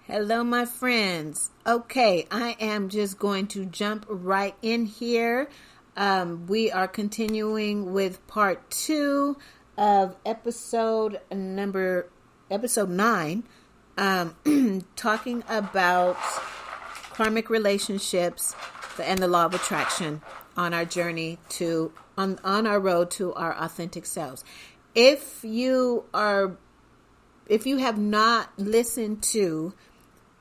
Hello, my friends. Okay, I am just going to jump right in here. We are continuing with part 2 of episode 9, talking about karmic relationships and the law of attraction on our journey to on our road to our authentic selves. If you have not listened to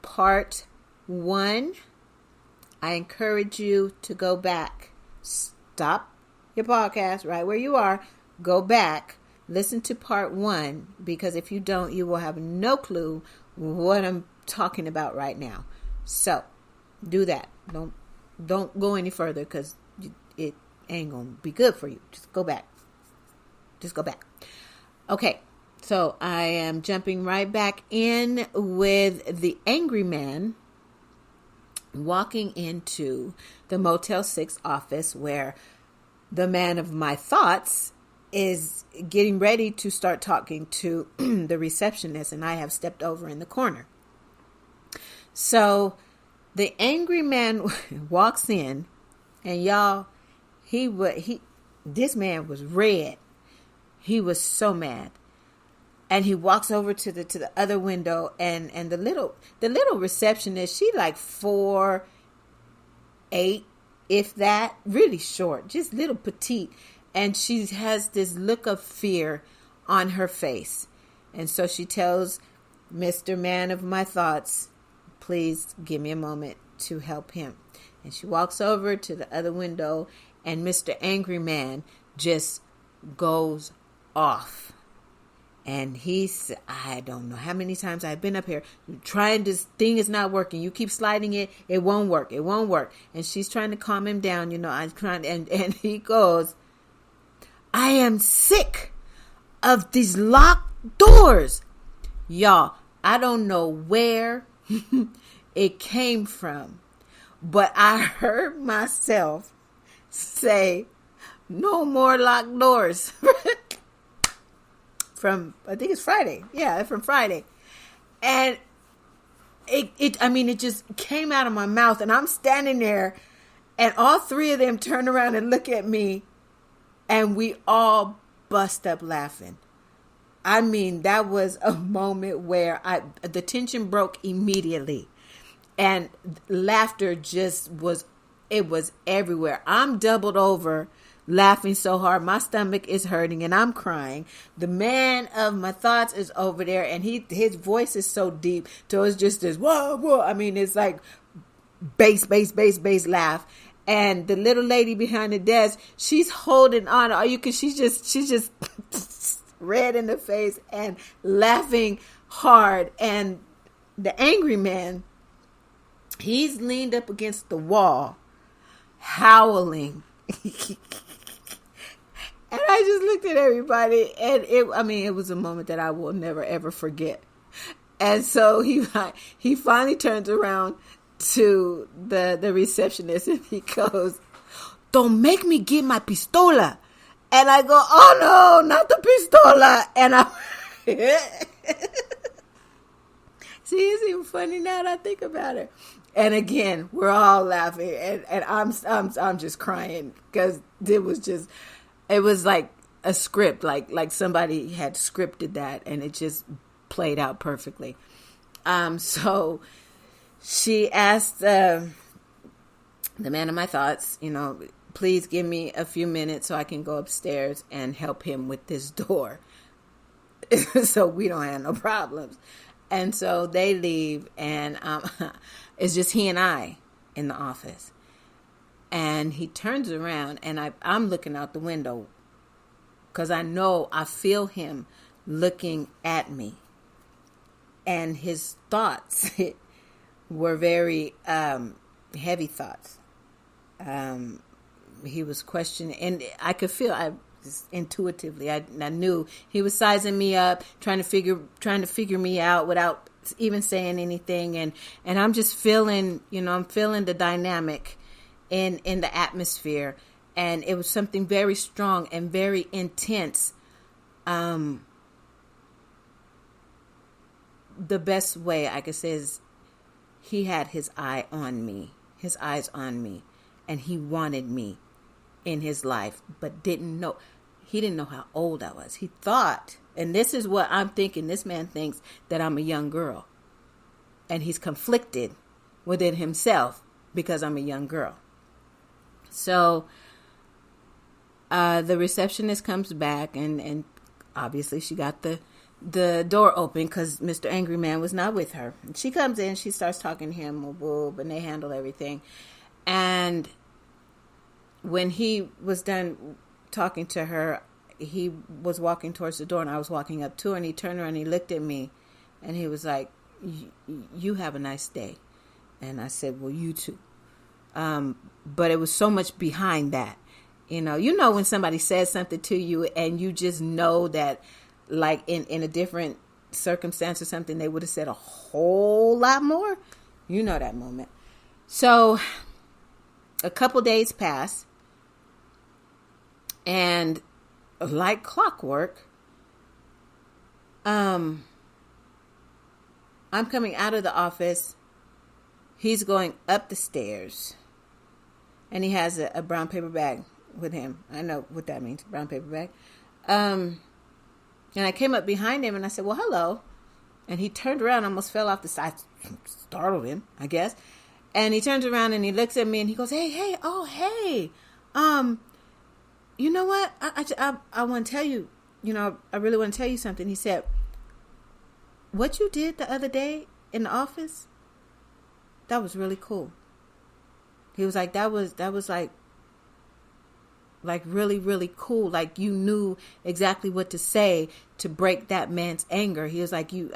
part 1, I encourage you to go back. Stop your podcast right where you are. Go back. Listen to part 1, because if you don't, you will have no clue what I'm talking about right now. So do that. Don't go any further, because it ain't gonna be good for you. Just go back. Okay. So I am jumping right back in with the angry man walking into the Motel 6 office, where the man of my thoughts is getting ready to start talking to the receptionist, and I have stepped over in the corner. So the angry man walks in, and y'all, this man was red. He was so mad. And he walks over to the other window, and the little receptionist, she like 4'8", if that, really short, just little petite, and she has this look of fear on her face. And so she tells Mr. Man of my thoughts, please give me a moment to help him. And she walks over to the other window, and Mr. Angry Man just goes off. And I don't know how many times I've been up here trying, this thing is not working. You keep sliding it. It won't work. And she's trying to calm him down. And he goes, I am sick of these locked doors. Y'all, I don't know where it came from, but I heard myself say, no more locked doors. From, I think it's Friday. Yeah, from Friday. And it just came out of my mouth, and I'm standing there, and all three of them turn around and look at me, and we all bust up laughing. I mean, that was a moment where the tension broke immediately, and laughter was everywhere. I'm doubled over, laughing so hard my stomach is hurting, and I'm crying. The man of my thoughts is over there, and his voice is so deep, so it's just this whoa whoa. I mean, it's like bass laugh. And the little lady behind the desk, she's holding on. She's just red in the face and laughing hard. And the angry man, he's leaned up against the wall, howling. And I just looked at everybody, and it was a moment that I will never ever forget. And so he finally turns around to the receptionist, and he goes, "Don't make me get my pistola." And I go, "Oh no, not the pistola!" And I see, it's even funny now that I think about it. And again, we're all laughing, and I'm just crying, because it was like a script, like somebody had scripted that, and it just played out perfectly. So she asked the man of my thoughts, please give me a few minutes so I can go upstairs and help him with this door, so we don't have no problems. And so they leave, and it's just he and I in the office. And he turns around, and I'm looking out the window, because I feel him looking at me. And his thoughts were very heavy thoughts. He was questioning, and I could feel, intuitively, I knew he was sizing me up, trying to figure me out without even saying anything. And I'm just feeling, I'm feeling the dynamic in the atmosphere, and it was something very strong and very intense. The best way I could say is he had his eyes on me, and he wanted me in his life, but he didn't know how old I was. He thought, and this is what I'm thinking, this man thinks that I'm a young girl, and he's conflicted within himself because I'm a young girl. So the receptionist comes back, and obviously she got the door open because Mr. Angry Man was not with her. And she comes in, she starts talking to him, and they handle everything. And when he was done talking to her, he was walking towards the door, and I was walking up to her, and he turned around and he looked at me, and he was like, you have a nice day. And I said, well, you too. But it was so much behind that. You know when somebody says something to you and you just know that, like, in a different circumstance or something, they would have said a whole lot more. You know that moment. So a couple days pass, and like clockwork, I'm coming out of the office. He's going up the stairs, and he has a brown paper bag with him. I know what that means, brown paper bag. And I came up behind him, and I said, well, hello. And he turned around, almost fell off the side. Startled him, I guess. And he turns around, and he looks at me, and he goes, hey, oh, hey. You know what? I want to tell you, I really want to tell you something. He said, what you did the other day in the office, that was really cool. He was like, that was like really, really cool. Like, you knew exactly what to say to break that man's anger. He was like, you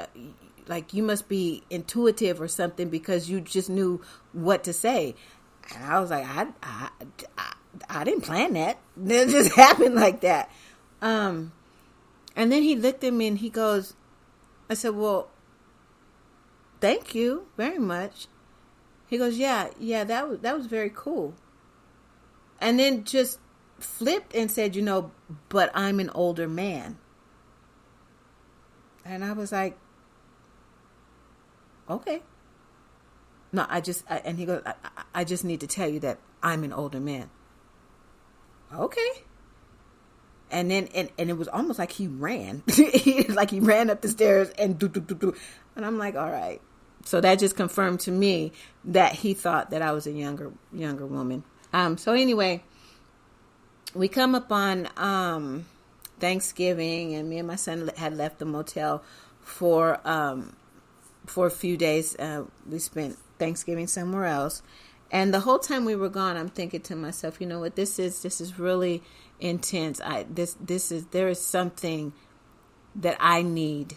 must be intuitive or something, because you just knew what to say. And I was like, I didn't plan that. It just happened like that. And then he looked at me and he goes, I said, well, thank you very much. He goes, yeah, that was very cool. And then just flipped and said, but I'm an older man. And I was like, okay. No, and he goes, I just need to tell you that I'm an older man. Okay. And then, and it was almost like he ran. Like he ran up the stairs and do. And I'm like, all right. So that just confirmed to me that he thought that I was a younger woman. So anyway, we come up on Thanksgiving, and me and my son had left the motel for a few days. We spent Thanksgiving somewhere else, and the whole time we were gone, I'm thinking to myself, you know what, this is really intense. There is something that I need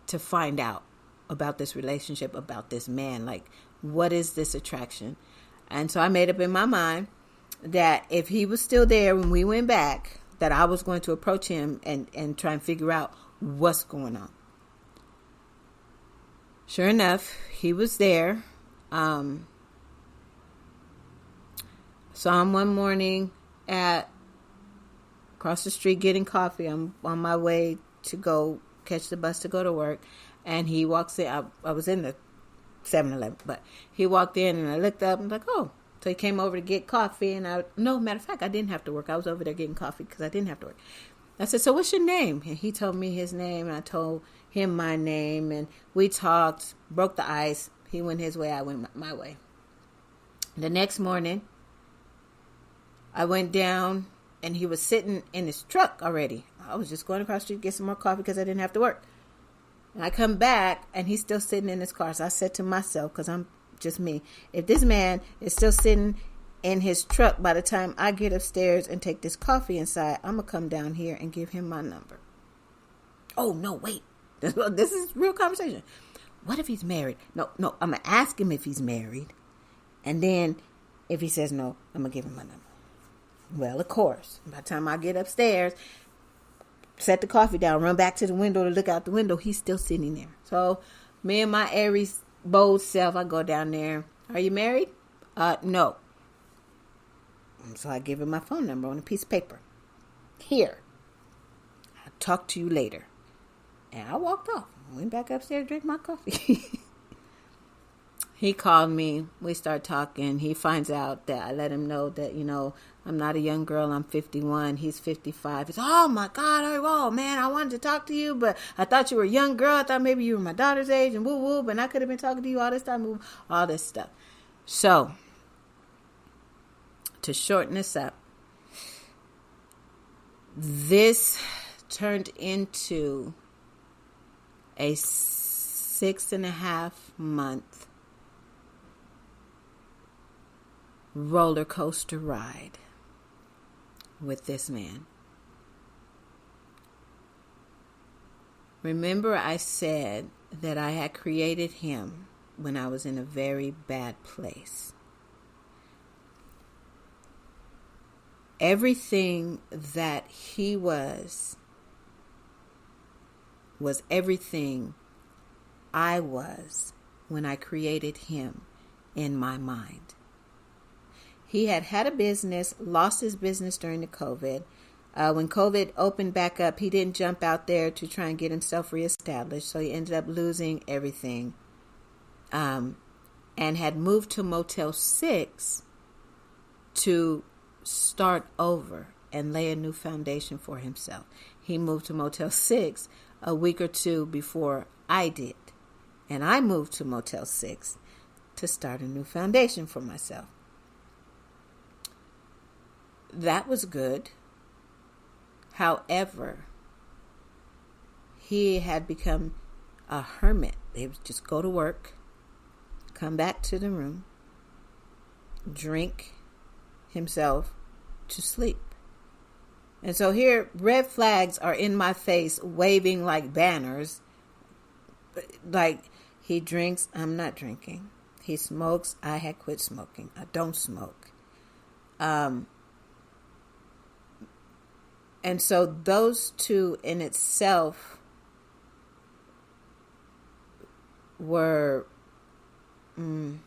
to find out about this relationship, about this man. Like, what is this attraction? And so I made up in my mind that if he was still there when we went back, that I was going to approach him and try and figure out what's going on. Sure enough, he was there. Saw him one morning across the street getting coffee. I'm on my way to go catch the bus to go to work. And he walks in. I was in the 7-Eleven, but he walked in, and I looked up and was like, oh. So he came over to get coffee, and matter of fact, I didn't have to work. I was over there getting coffee because I didn't have to work. I said, so what's your name? And he told me his name, and I told him my name, and we talked, broke the ice. He went his way, I went my way. The next morning, I went down, and he was sitting in his truck already. I was just going across the street to get some more coffee because I didn't have to work. And I come back, and he's still sitting in his car. So I said to myself, because I'm just me, if this man is still sitting in his truck by the time I get upstairs and take this coffee inside, I'm going to come down here and give him my number. Oh, no, wait. This is real conversation. What if he's married? No, I'm going to ask him if he's married. And then if he says no, I'm going to give him my number. Well, of course, by the time I get upstairs, set the coffee down, run back to the window to look out the window, he's still sitting there. So me and my Aries bold self, I go down there. Are you married? No. So I give him my phone number on a piece of paper. Here. I'll talk to you later. And I walked off. Went back upstairs, drank my coffee. He called me. We start talking. He finds out that I let him know that, I'm not a young girl. I'm 51. He's 55. He's, oh my God. Oh man, I wanted to talk to you, but I thought you were a young girl. I thought maybe you were my daughter's age and woo woo, but I could have been talking to you all this time, all this stuff. So, to shorten this up, this turned into a 6.5 month roller coaster ride with this man. Remember, I said that I had created him when I was in a very bad place. Everything that he was everything I was when I created him in my mind. He had a business, lost his business during the COVID. When COVID opened back up, he didn't jump out there to try and get himself reestablished. So he ended up losing everything. And had moved to Motel 6 to start over and lay a new foundation for himself. He moved to Motel 6 a week or two before I did. And I moved to Motel 6 to start a new foundation for myself. That was good. However, he had become a hermit. He would just go to work, come back to the room, drink himself to sleep. And so here, red flags are in my face, waving like banners. Like, he drinks, I'm not drinking. He smokes, I had quit smoking. I don't smoke. And so those two in itself were, didn't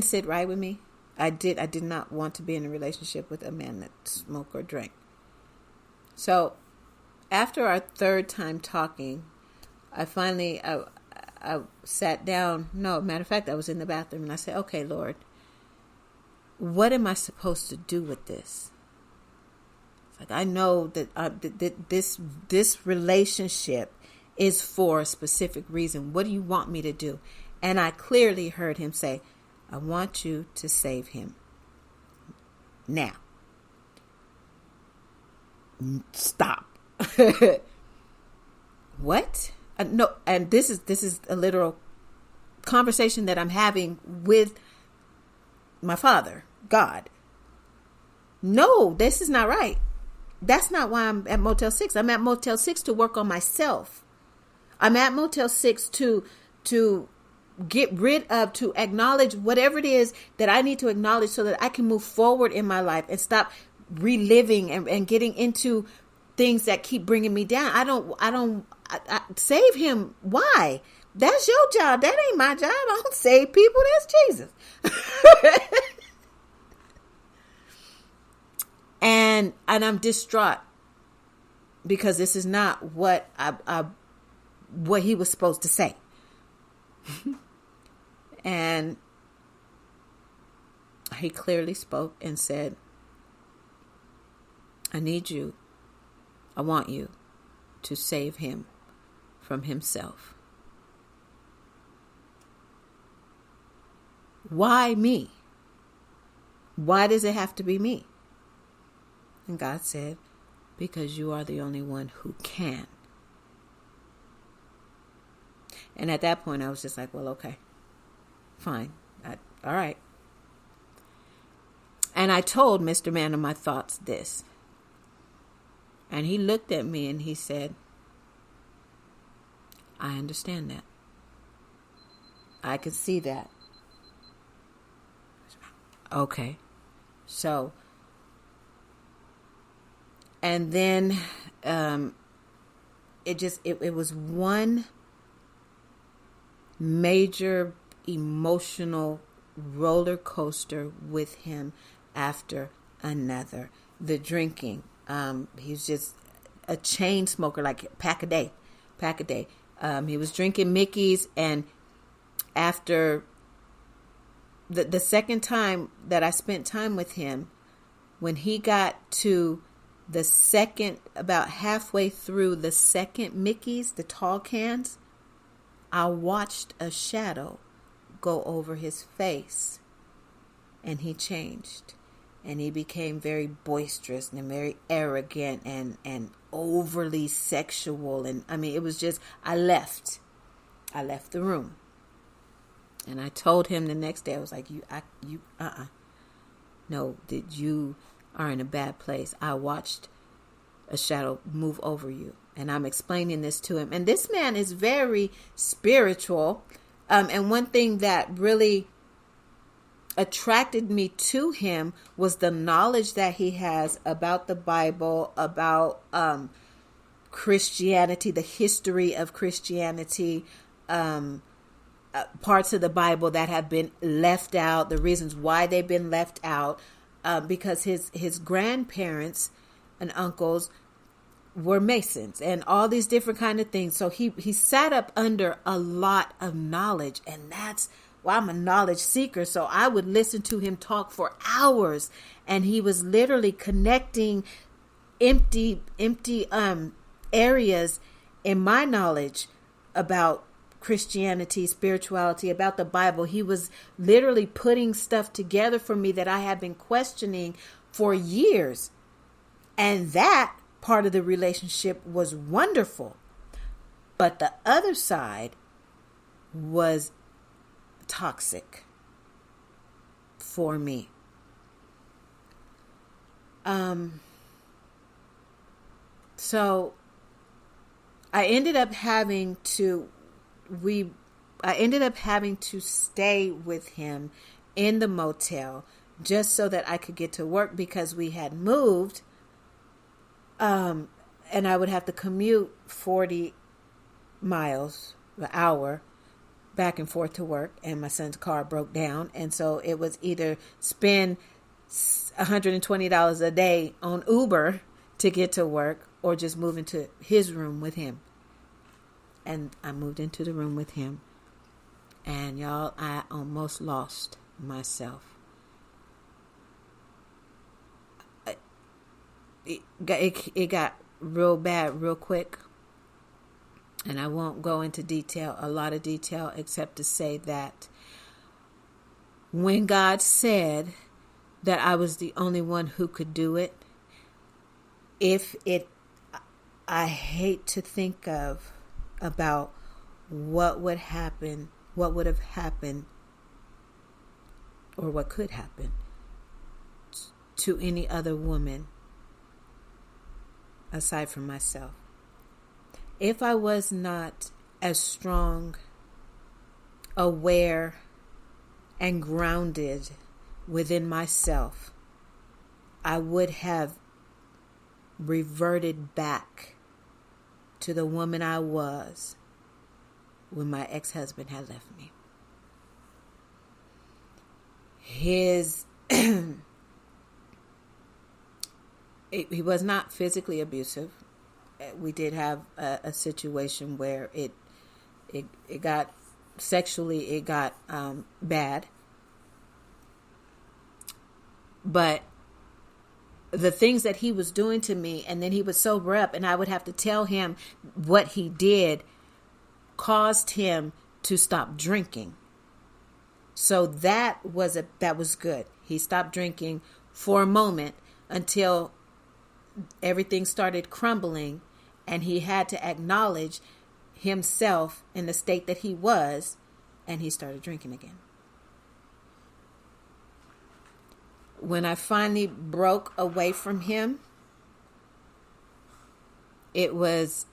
sit right with me. I did not want to be in a relationship with a man that smoked or drank. So after our third time talking, I finally, I sat down. No, matter of fact, I was in the bathroom and I said, okay, Lord, what am I supposed to do with this? Like, I know that this relationship is for a specific reason. What do you want me to do? And I clearly heard him say, I want you to save him. Now, stop. What? No, and this is a literal conversation that I'm having with my Father, God. No, this is not right. That's not why I'm at Motel 6. I'm at Motel 6 to work on myself. I'm at Motel 6 to get rid of, to acknowledge whatever it is that I need to acknowledge so that I can move forward in my life and stop reliving and getting into things that keep bringing me down. I save him. Why? That's your job. That ain't my job. I don't save people. That's Jesus. And I'm distraught because this is not what what he was supposed to say. And he clearly spoke and said, I want you to save him from himself. Why me? Why does it have to be me? And God said, because you are the only one who can. And at that point, I was just like, well, okay, fine. All right. And I told Mr. Man of my thoughts this. And he looked at me and he said, I understand that. I could see that. Okay. So, and then it was one major emotional roller coaster with him after another. The drinking. He's just a chain smoker, like pack a day. He was drinking Mickey's, and after the second time that I spent time with him, when he got to the second, about halfway through the second Mickey's, the tall cans, I watched a shadow go over his face, and he changed, and he became very boisterous and very arrogant and overly sexual. And I mean, it was just, I left the room, and I told him the next day, I was like, no, you are in a bad place. I watched a shadow move over you. And I'm explaining this to him. And this man is very spiritual. And one thing that really attracted me to him was the knowledge that he has about the Bible, about Christianity, the history of Christianity, parts of the Bible that have been left out, the reasons why they've been left out, because his grandparents and uncles were Masons and all these different kind of things. So he sat up under a lot of knowledge, and that's why I'm a knowledge seeker. So I would listen to him talk for hours, and he was literally connecting empty areas in my knowledge about Christianity, spirituality, about the Bible. He was literally putting stuff together for me that I had been questioning for years. And that part of the relationship was wonderful. But the other side was toxic for me. So I ended up having to stay with him in the motel just so that I could get to work, because we had moved. And I would have to commute 40 miles an hour back and forth to work, and my son's car broke down. And so it was either spend $120 a day on Uber to get to work, or just move into his room with him. And I moved into the room with him. And y'all, I almost lost myself. It got real bad real quick. And I won't go into a lot of detail, except to say that when God said that I was the only one who could do it, I hate to think about what would happen, what would have happened, or what could happen to any other woman aside from myself. If I was not as strong, aware, and grounded within myself, I would have reverted back to the woman I was when my ex-husband had left me. He was not physically abusive. We did have a situation where it got sexually, it got bad. But the things that he was doing to me, and then he would sober up, and I would have to tell him what he did caused him to stop drinking. So that was good. He stopped drinking for a moment until everything started crumbling, and he had to acknowledge himself in the state that he was, and he started drinking again. When I finally broke away from him, it was,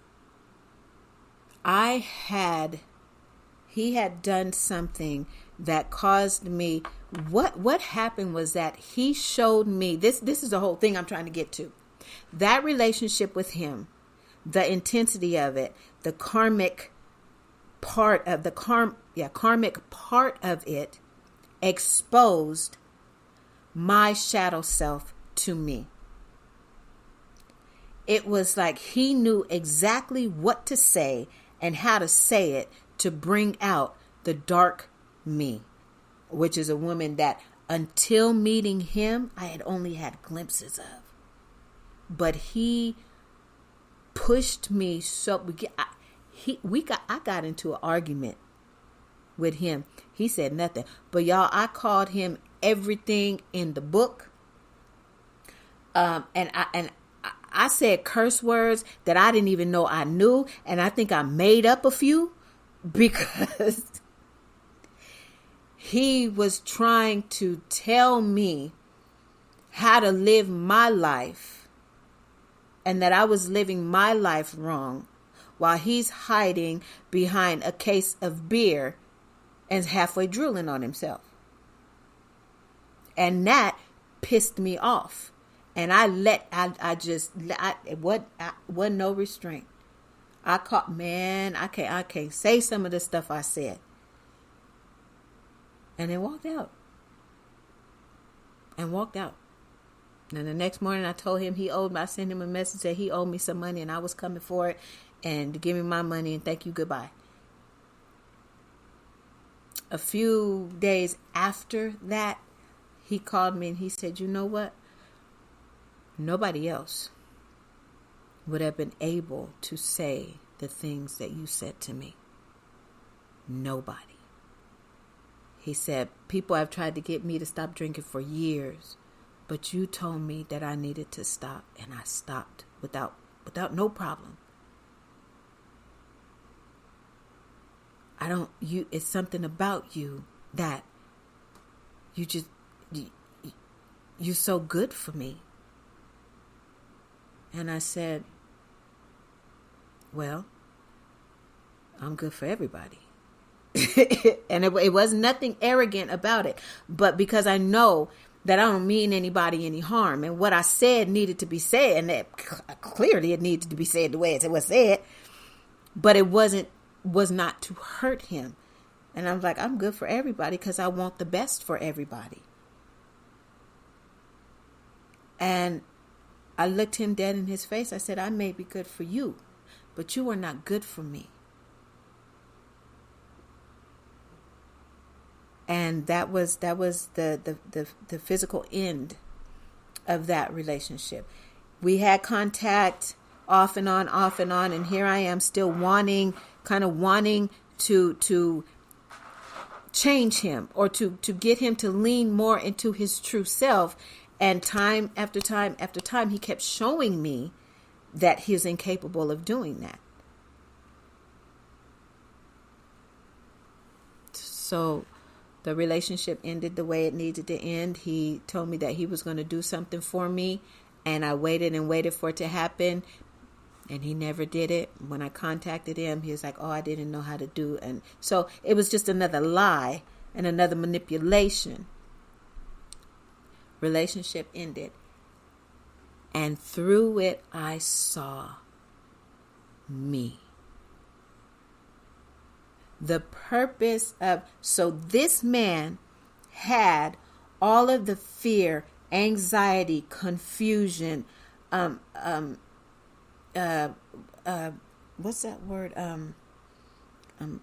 he had done something that caused me, what happened was that he showed me, this is the whole thing I'm trying to get to. That relationship with him, the intensity of it, the karmic part of it exposed my shadow self to me. It was like he knew exactly what to say and how to say it to bring out the dark me, which is a woman that until meeting him, I had only had glimpses of. But he pushed me so I got into an argument with him. He said nothing, but y'all, I called him everything in the book, and I said curse words that I didn't even know I knew, and I think I made up a few because he was trying to tell me how to live my life, and that I was living my life wrong, while he's hiding behind a case of beer and halfway drooling on himself. And that pissed me off. And it wasn't no restraint. I can't say some of the stuff I said. And then walked out. And the next morning I told him I sent him a message that he owed me some money and I was coming for it, and to give me my money and thank you, goodbye. A few days after that, he called me and he said, you know what? Nobody else would have been able to say the things that you said to me. Nobody. He said, people have tried to get me to stop drinking for years, but you told me that I needed to stop, and I stopped without no problem. It's something about you that you're so good for me. And I said, well, I'm good for everybody. And it was nothing arrogant about it, but because I know that I don't mean anybody any harm, and what I said needed to be said, and that clearly it needed to be said the way it was said, but it was not to hurt him. And I'm like, I'm good for everybody because I want the best for everybody. And I looked him dead in his face. I said, I may be good for you, but you are not good for me. And that was the physical end of that relationship. We had contact off and on, and here I am still wanting to change him, or to get him to lean more into his true self. And time after time after time, he kept showing me that he is incapable of doing that. So the relationship ended the way it needed to end. He told me that he was going to do something for me, and I waited and waited for it to happen, and he never did it. When I contacted him, he was like, oh, I didn't know how to do. And so it was just another lie and another manipulation. Relationship ended, and through it I saw me. The purpose of, so this man had all of the fear, anxiety, confusion, what's that word? I'm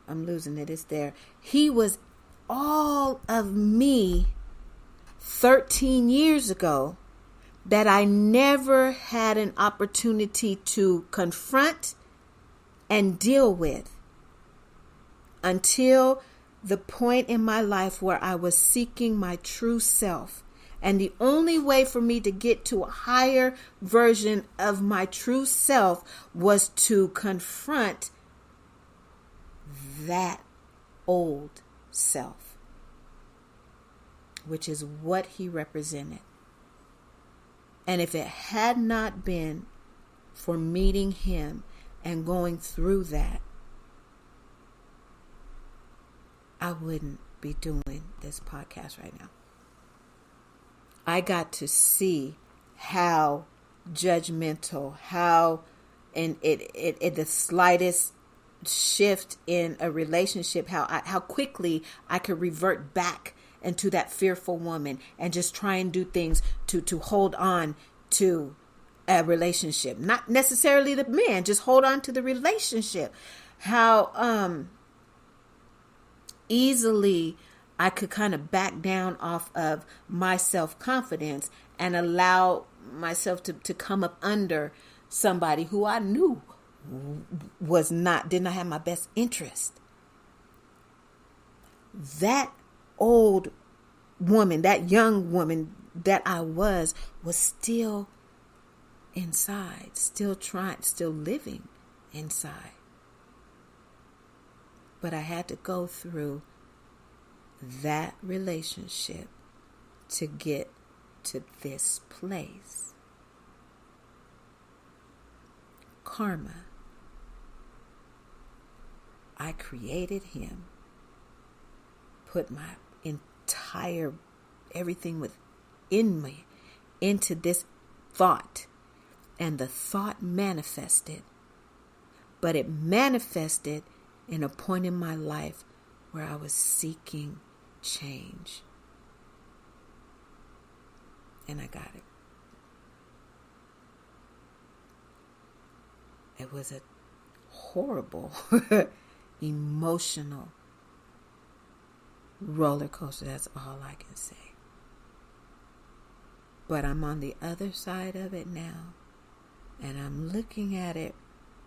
losing it. It's there. He was all of me 13 years ago that I never had an opportunity to confront and deal with until the point in my life where I was seeking my true self. And the only way for me to get to a higher version of my true self was to confront that old self, which is what he represented. And if it had not been for meeting him and going through that, I wouldn't be doing this podcast right now. I got to see how judgmental, how in the slightest shift in a relationship, how quickly I could revert back into that fearful woman and just try and do things to hold on to a relationship. Not necessarily the man, just hold on to the relationship. How easily I could kind of back down off of my self-confidence and allow myself to come up under somebody who I knew did not have my best interest. That old woman, that young woman that I was still inside, still living inside. But I had to go through that relationship to get to this place. Karma. I created him, put my entire everything within me into this thought, and the thought manifested. But it manifested in a point in my life where I was seeking change. And I got it. It was a horrible, emotional roller coaster. That's all I can say. But I'm on the other side of it now. And I'm looking at it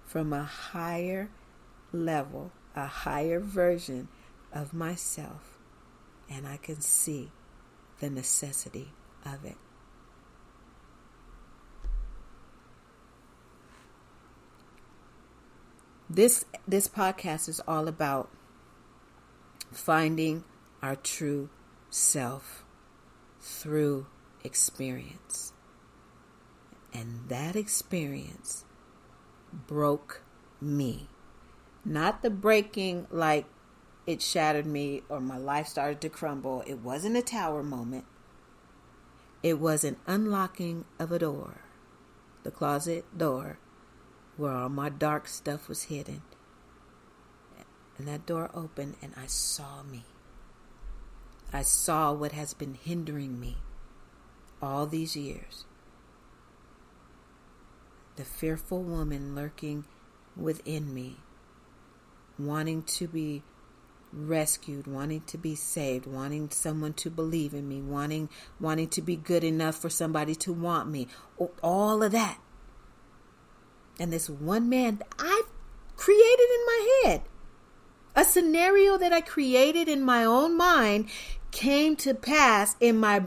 from a higher level, a higher version of myself. And I can see the necessity of it. This podcast is all about finding our true self through experience. And that experience broke me. Not the breaking like it shattered me or my life started to crumble. It wasn't a tower moment. It was an unlocking of a door, the closet door, where all my dark stuff was hidden. And that door opened and I saw me. I saw what has been hindering me all these years. The fearful woman lurking within me, wanting to be rescued, wanting to be saved, wanting someone to believe in me, wanting to be good enough for somebody to want me. All of that. And this one man that I created in my head, a scenario that I created in my own mind, came to pass in my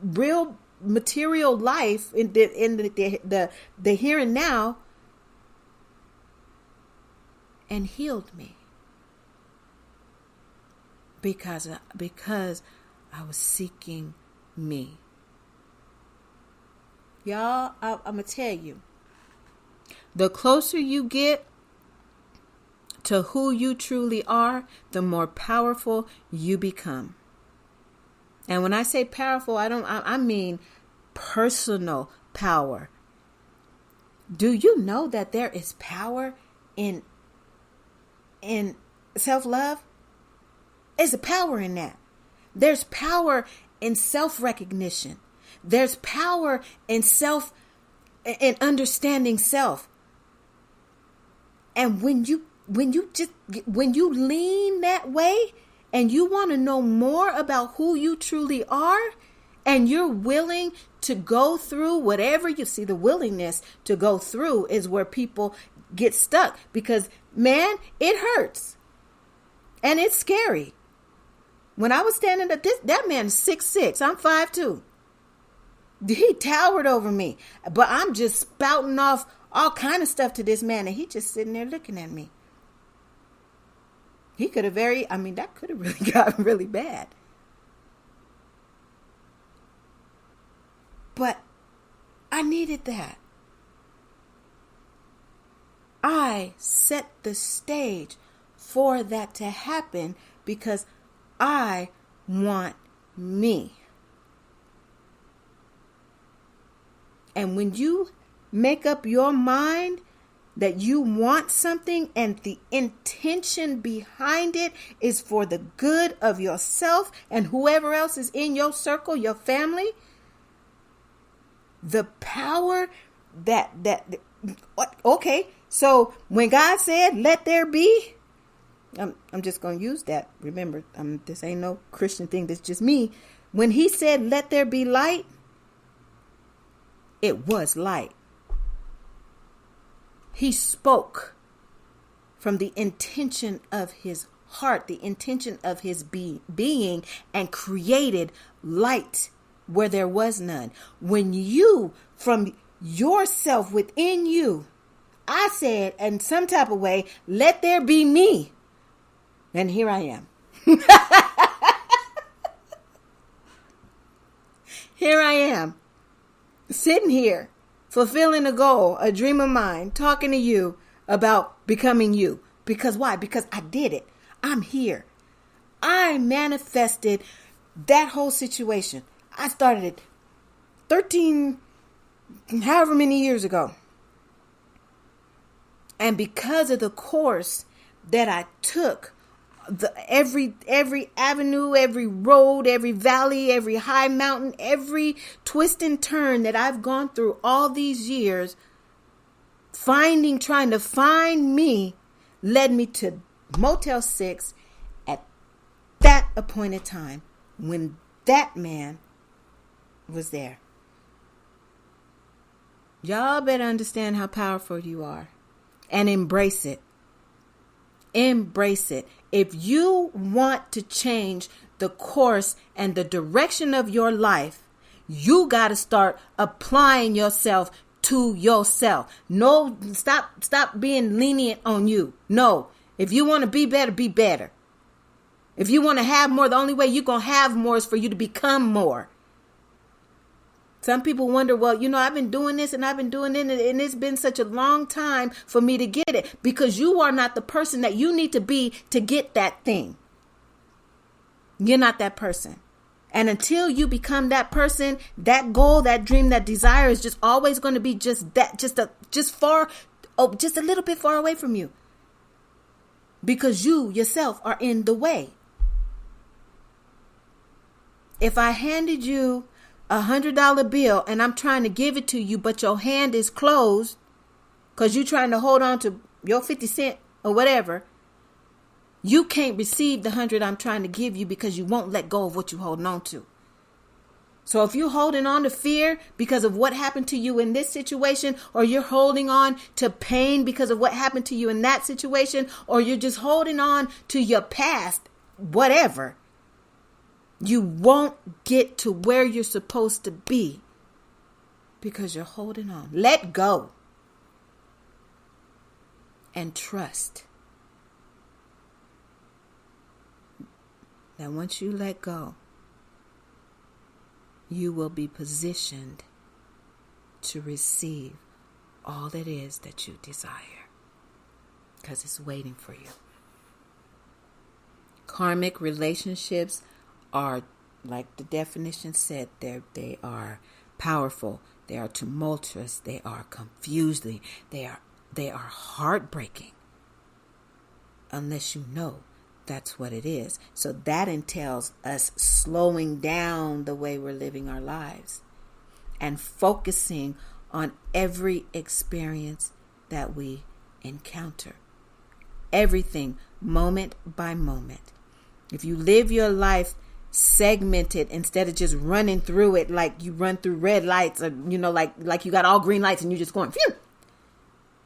real material life, in the here and now, and healed me because I was seeking me. Y'all, I'm gonna tell you. The closer you get to who you truly are, the more powerful you become. And when I say powerful, I mean personal power. Do you know that there is power in self-love? There's a power in that. There's power in self-recognition. There's power in understanding self. And when you lean that way and you want to know more about who you truly are, and you're willing to go through whatever you see, the willingness to go through is where people get stuck, because man, it hurts and it's scary. When I was standing at that man is 6'6", I'm 5'2". He towered over me, but I'm just spouting off all kind of stuff to this man, and he just sitting there looking at me. He could have that could have really gotten really bad. But I needed that. I set the stage for that to happen because I want me. And when you make up your mind that you want something and the intention behind it is for the good of yourself and whoever else is in your circle, your family, the power okay, so when God said, let there be, I'm just going to use that. Remember, this ain't no Christian thing. This is just me. When he said, let there be light, it was light. He spoke from the intention of his heart, the intention of his being, and created light where there was none. When you, from yourself within you, I said in some type of way, let there be me. And here I am. Here I am, sitting here, fulfilling a goal, a dream of mine, talking to you about becoming you. Because why? Because I did it. I'm here. I manifested that whole situation. I started it 13, however many years ago. And because of the course that I took, every avenue, every road, every valley, every high mountain, every twist and turn that I've gone through all these years, trying to find me, led me to Motel 6 at that appointed time when that man was there. Y'all better understand how powerful you are and embrace it. Embrace it. If you want to change the course and the direction of your life, you got to start applying yourself to yourself. No, stop being lenient on you. No, if you want to be better, be better. If you want to have more, the only way you're going to have more is for you to become more. Some people wonder, well, I've been doing this and I've been doing it, and it's been such a long time for me to get it, because you are not the person that you need to be to get that thing. You're not that person. And until you become that person, that goal, that dream, that desire is just always going to be just that, just a little bit far away from you. Because you yourself are in the way. If I handed you $100 bill and I'm trying to give it to you, but your hand is closed because you're trying to hold on to your 50 cents or whatever, you can't receive the 100 I'm trying to give you because you won't let go of what you're holding on to. So if you're holding on to fear because of what happened to you in this situation, or you're holding on to pain because of what happened to you in that situation, or you're just holding on to your past, whatever, you won't get to where you're supposed to be because you're holding on. Let go and trust that once you let go, you will be positioned to receive all that is that you desire, because it's waiting for you. Karmic relationships are, like the definition said, they are powerful, they are tumultuous, they are confusing, they are heartbreaking, unless you know that's what it is. So that entails us slowing down the way we're living our lives and focusing on every experience that we encounter. Everything, moment by moment. If you live your life segmented instead of just running through it like you run through red lights, or like you got all green lights and you're just going phew.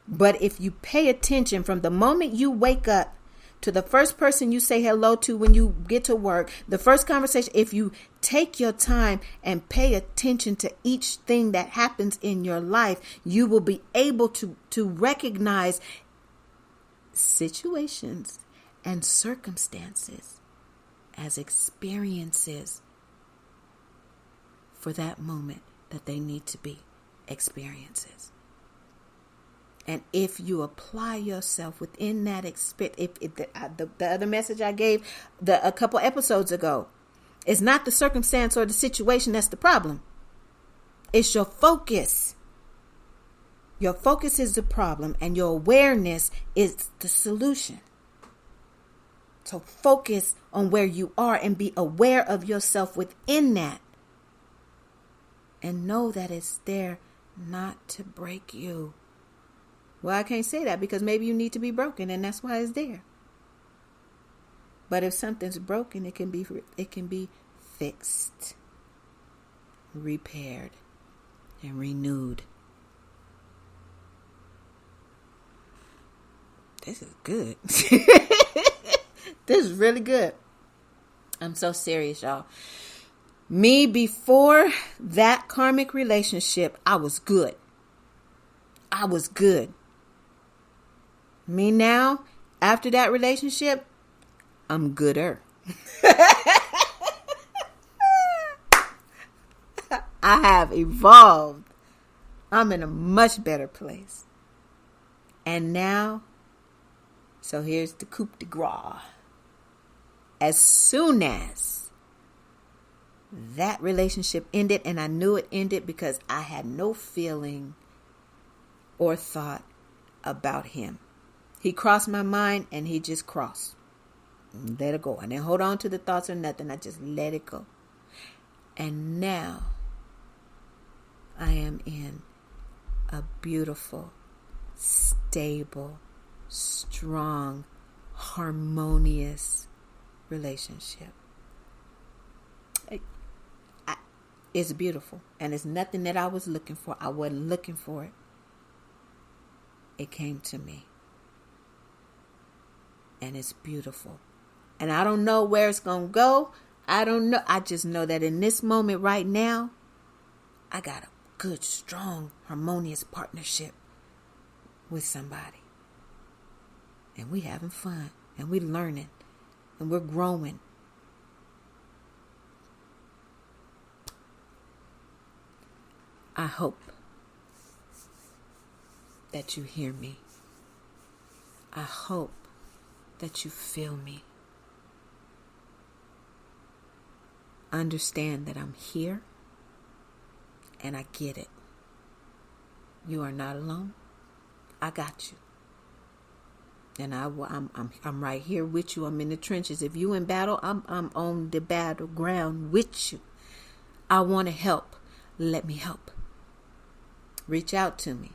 But if you pay attention from the moment you wake up to the first person you say hello to when you get to work, the first conversation, if you take your time and pay attention to each thing that happens in your life, you will be able to recognize situations and circumstances as experiences for that moment that they need to be experiences. And if you apply yourself within that experience, if the other message I gave a couple episodes ago, it's not the circumstance or the situation that's the problem. It's your focus. Your focus is the problem, and your awareness is the solution. So focus on where you are and be aware of yourself within that. And know that it's there not to break you. Well, I can't say that because maybe you need to be broken, and that's why it's there. But if something's broken, it can be fixed, repaired, and renewed. This is good. This is really good. I'm so serious, y'all. Me, before that karmic relationship, I was good. I was good. Me now, after that relationship, I'm gooder. I have evolved. I'm in a much better place. And now, so here's the coup de grace. As soon as that relationship ended, and I knew it ended because I had no feeling or thought about him. He crossed my mind and he just crossed. Let it go. I didn't hold on to the thoughts or nothing. I just let it go. And now I am in a beautiful, stable, strong, harmonious relationship. It's beautiful. And it's nothing that I was looking for. I wasn't looking for it. It came to me. And it's beautiful. And I don't know where it's going to go. I don't know. I just know that in this moment right now, I got a good, strong, harmonious partnership with somebody. And we having fun. And we learning. And we're growing. I hope that you hear me. I hope that you feel me. Understand that I'm here and I get it. You are not alone. I got you. And I'm right here with you. I'm in the trenches. If you in battle, I'm on the battleground with you. I want to help. Let me help. Reach out to me.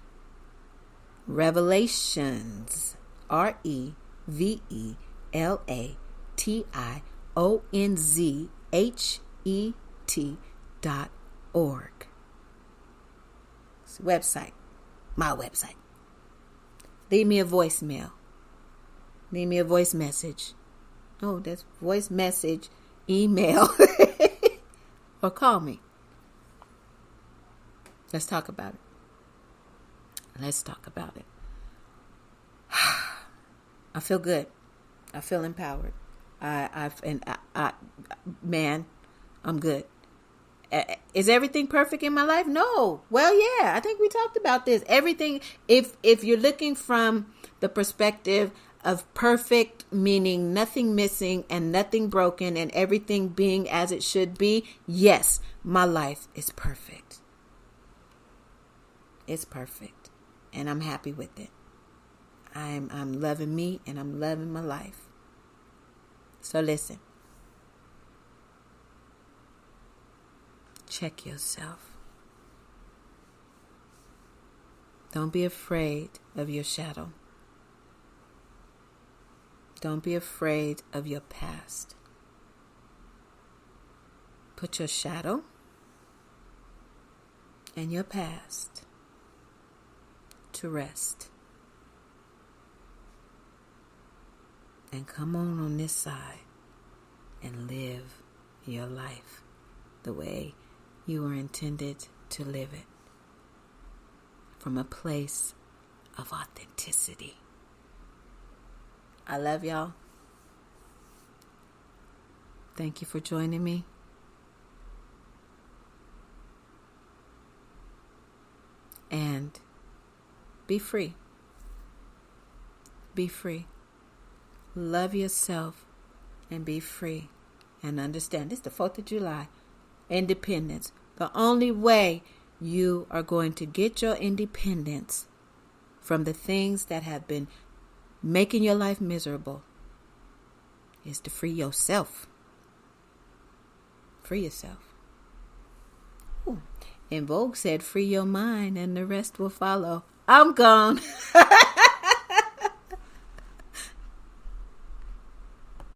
Revelations, REVELATIONZHET.org. It's a website. My website. Leave me a voicemail. Leave me a voice message. Oh, that's voice message, email, or call me. Let's talk about it. Let's talk about it. I feel good. I feel empowered. Man, I'm good. Is everything perfect in my life? No. Well, yeah, I think we talked about this. Everything, if you're looking from the perspective of perfect, meaning nothing missing and nothing broken and everything being as it should be, yes, my life is perfect. It's perfect. And I'm happy with it. I'm loving me and I'm loving my life. So listen. Check yourself. Don't be afraid of your shadow. Don't be afraid of your past. Put your shadow and your past to rest. And come on this side and live your life the way you were intended to live it. From a place of authenticity. I love y'all. Thank you for joining me. And be free. Be free. Love yourself and be free. And understand, this is the 4th of July. Independence. The only way you are going to get your independence from the things that have been making your life miserable is to free yourself. Free yourself. Ooh. And Vogue said, free your mind and the rest will follow. I'm gone.